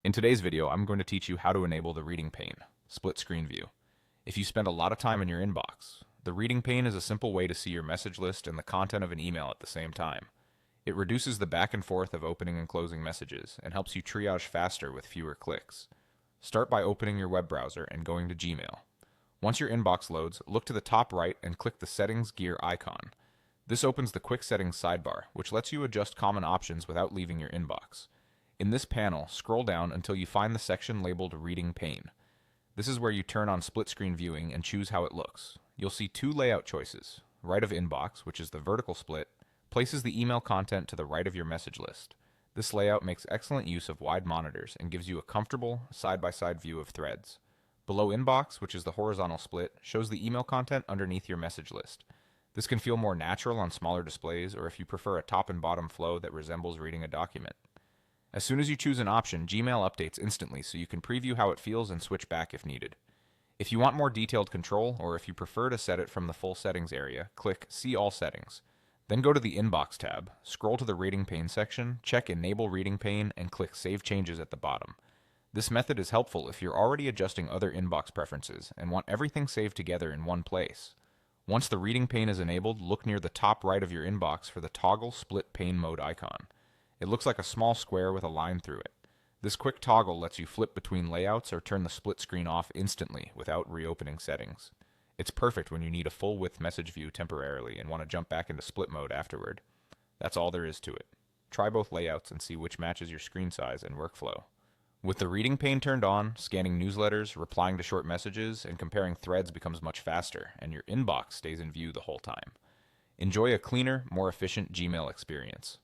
In today's video, I'm going to teach you how to enable the reading pane, split screen view. If you spend a lot of time in your inbox, the reading pane is a simple way to see your message list and the content of an email at the same time. It reduces the back and forth of opening and closing messages and helps you triage faster with fewer clicks. Start by opening your web browser and going to Gmail. Once your inbox loads, look to the top right and click the Settings gear icon. This opens the Quick Settings sidebar, which lets you adjust common options without leaving your inbox. In this panel, scroll down until you find the section labeled Reading Pane. This is where you turn on split screen viewing and choose how it looks. You'll see two layout choices. Right of inbox, which is the vertical split, places the email content to the right of your message list. This layout makes excellent use of wide monitors and gives you a comfortable, side-by-side view of threads. Below inbox, which is the horizontal split, shows the email content underneath your message list. This can feel more natural on smaller displays or if you prefer a top and bottom flow that resembles reading a document. As soon as you choose an option, Gmail updates instantly so you can preview how it feels and switch back if needed. If you want more detailed control, or if you prefer to set it from the full settings area, click See All Settings. Then go to the Inbox tab, scroll to the Reading Pane section, check Enable Reading Pane, and click Save Changes at the bottom. This method is helpful if you're already adjusting other inbox preferences and want everything saved together in one place. Once the Reading Pane is enabled, look near the top right of your inbox for the Toggle Split Pane Mode icon. It looks like a small square with a line through it. This quick toggle lets you flip between layouts or turn the split screen off instantly without reopening settings. It's perfect when you need a full-width message view temporarily and want to jump back into split mode afterward. That's all there is to it. Try both layouts and see which matches your screen size and workflow. With the reading pane turned on, scanning newsletters, replying to short messages, and comparing threads becomes much faster, and your inbox stays in view the whole time. Enjoy a cleaner, more efficient Gmail experience.